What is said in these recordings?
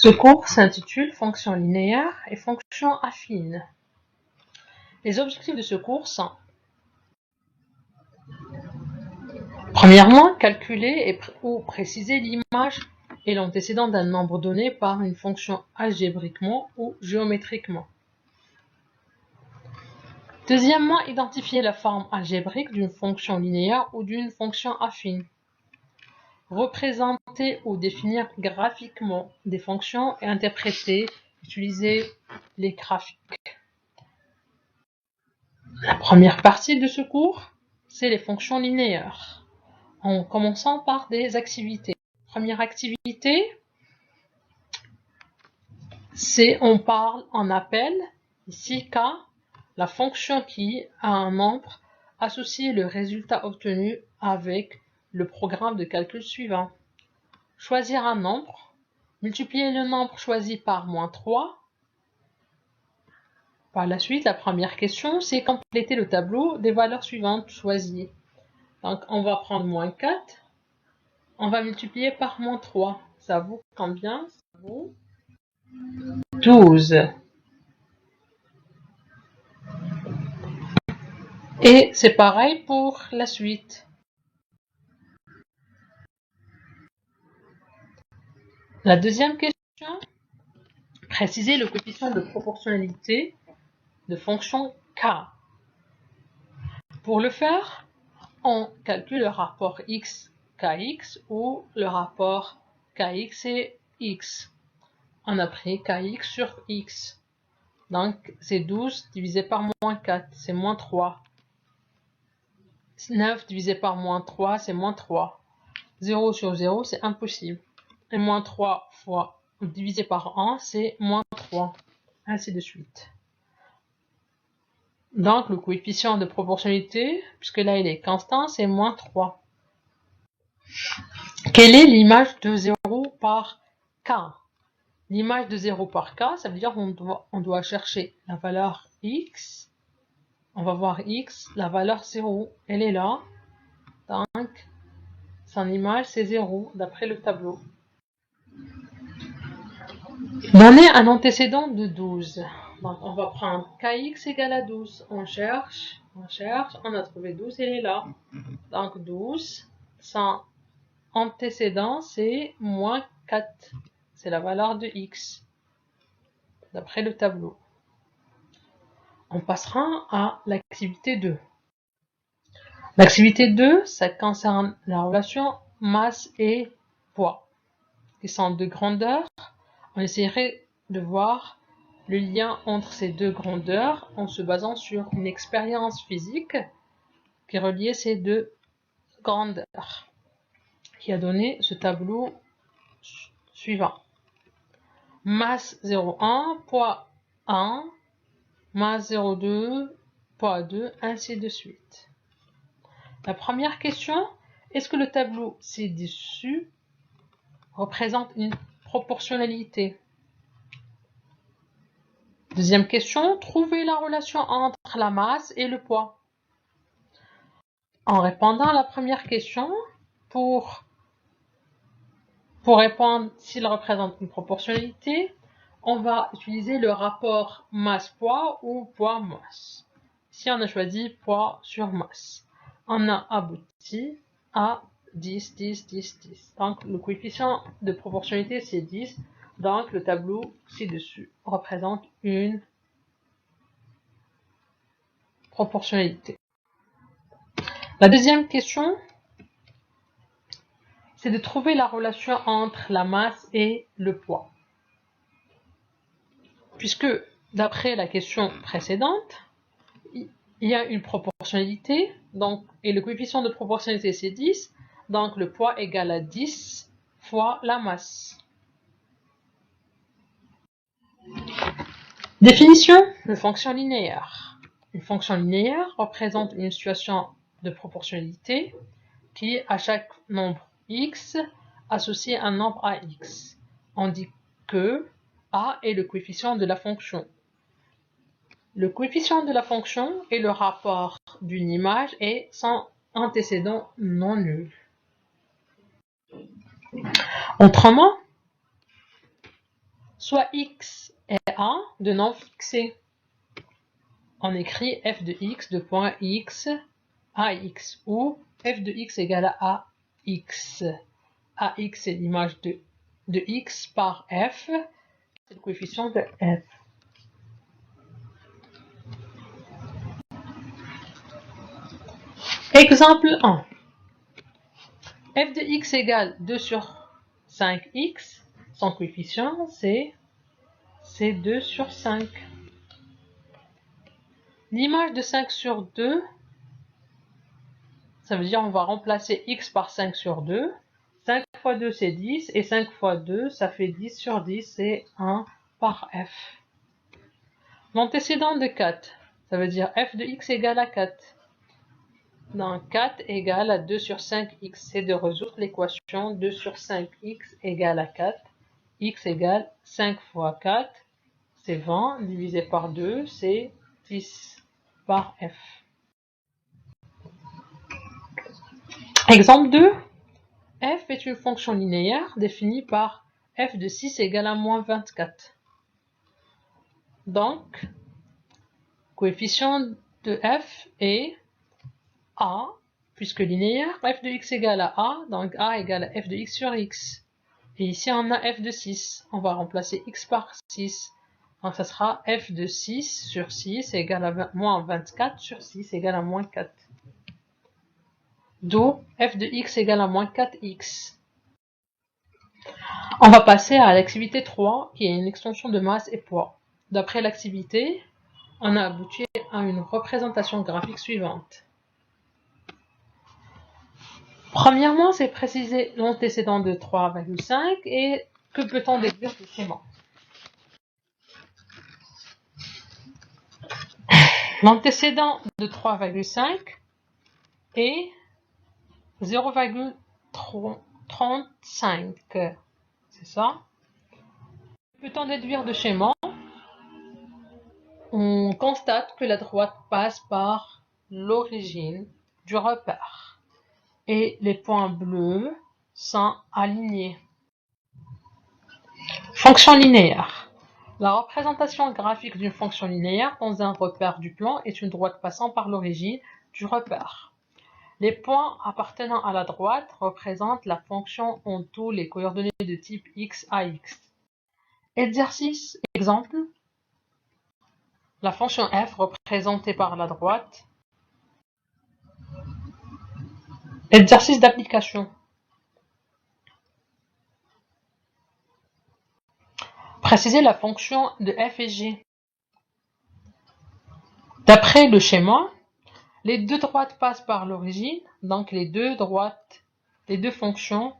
Ce cours s'intitule Fonctions linéaires et fonctions affines. Les objectifs de ce cours sont: premièrement, calculer ou préciser l'image et l'antécédent d'un nombre donné par une fonction algébriquement ou géométriquement. Deuxièmement, identifier la forme algébrique d'une fonction linéaire ou d'une fonction affine. Représenter ou définir graphiquement des fonctions et interpréter, utiliser les graphiques. La première partie de ce cours, c'est les fonctions linéaires, en commençant par des activités. Première activité, on appelle ici K, la fonction qui a un nombre, associe le résultat obtenu avec le programme de calcul suivant. Choisir un nombre, multiplier le nombre choisi par -3. Par la suite, la première question, c'est compléter le tableau des valeurs suivantes choisies. Donc, on va prendre -4, on va multiplier par -3. Ça vaut combien? Ça vaut 12. Et c'est pareil pour la suite. La deuxième question, préciser le coefficient de proportionnalité de fonction K. Pour le faire, on calcule le rapport x-kx ou le rapport kx et x. On a pris kx sur x. Donc, c'est 12 divisé par -4, c'est -3. 9 divisé par -3, c'est -3. 0 sur 0, c'est impossible. Et -3 fois divisé par 1, c'est -3. Ainsi de suite. Donc, le coefficient de proportionnalité, puisque là il est constant, c'est -3. Quelle est l'image de 0 par k? L'image de 0 par k, ça veut dire qu'on doit chercher la valeur x. On va voir x, la valeur 0, elle est là. Donc, son image, c'est 0, d'après le tableau. Donner un antécédent de 12. Donc, on va prendre kx égale à 12. On cherche, on a trouvé 12, elle est là. Donc, 12, son antécédent, c'est -4. C'est la valeur de x, d'après le tableau. On passera à l'activité 2. L'activité 2, ça concerne la relation masse et poids, qui sont deux grandeurs. On essaierait de voir le lien entre ces deux grandeurs en se basant sur une expérience physique qui reliait ces deux grandeurs, qui a donné ce tableau suivant. Masse 0,1, poids 1, masse 0,2, poids 2, ainsi de suite. La première question, est-ce que le tableau ci-dessus représente une proportionnalité? Deuxième question, trouvez la relation entre la masse et le poids. En répondant à la première question, pour répondre s'il représente une proportionnalité, on va utiliser le rapport masse-poids ou poids-masse. Ici, on a choisi poids sur masse. On a abouti à 10, 10, 10, 10. Donc, le coefficient de proportionnalité, c'est 10. Donc, le tableau ci-dessus représente une proportionnalité. La deuxième question, c'est de trouver la relation entre la masse et le poids. Puisque, d'après la question précédente, il y a une proportionnalité, donc, et le coefficient de proportionnalité c'est 10, donc le poids égale à 10 fois la masse. Définition de fonction linéaire. Une fonction linéaire représente une situation de proportionnalité qui, à chaque nombre x, associe un nombre à x. On dit que a est le coefficient de la fonction. Le coefficient de la fonction est le rapport d'une image et son antécédent non nul. Autrement, soit x est a de non fixé. On écrit f de x de point x ax ou f de x égale à ax. Ax c'est l'image de x par f, c'est le coefficient de f. Exemple 1. f de x égale 2 sur 5x, son coefficient c'est 2 sur 5. L'image de 5 sur 2, ça veut dire on va remplacer x par 5 sur 2. 5 fois 2 c'est 10 et 5 fois 2 ça fait 10 sur 10, c'est 1 par f. L'antécédent de 4, ça veut dire f de x égale à 4. Donc 4 égale à 2 sur 5x, c'est de résoudre l'équation 2 sur 5x égale à 4. X égale 5 fois 4, c'est 20, divisé par 2, c'est 10 par f. Exemple 2. F est une fonction linéaire définie par f de 6 égale à moins 24. Donc, coefficient de f est a, puisque linéaire, f de x égale à a, donc a égale à f de x sur x. Et ici, on a f de 6. On va remplacer x par 6. Donc, ça sera f de 6 sur 6 égale à moins 24 sur 6 égale à moins 4. D'où f de x égale à moins 4x. On va passer à l'activité 3, qui est une extension de masse et poids. D'après l'activité, on a abouti à une représentation graphique suivante. Premièrement, c'est préciser l'antécédent de 3,5 et que peut-on déduire du schéma. L'antécédent de 3,5 est 0,35. C'est ça. Que peut-on déduire de schéma? On constate que la droite passe par l'origine du repère et les points bleus sont alignés. Fonction linéaire. La représentation graphique d'une fonction linéaire dans un repère du plan est une droite passant par l'origine du repère. Les points appartenant à la droite représentent la fonction en tous les coordonnées de type x à x. Exercice, exemple. La fonction f représentée par la droite. Exercice d'application. Préciser la fonction de f et g. D'après le schéma, les deux droites passent par l'origine, donc les deux fonctions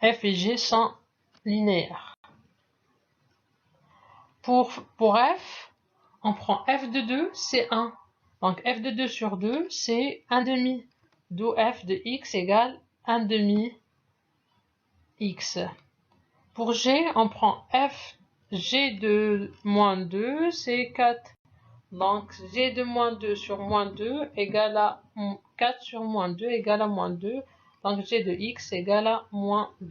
f et g sont linéaires. Pour f, on prend f de 2, c'est 1. Donc f de 2 sur 2, c'est 1 demi. D'où f de x égale 1 demi x. Pour g, on prend f g de moins 2, c'est 4. Donc g de moins 2 sur moins 2 égale à 4 sur moins 2 égale à moins 2. Donc g de x égale à moins 2.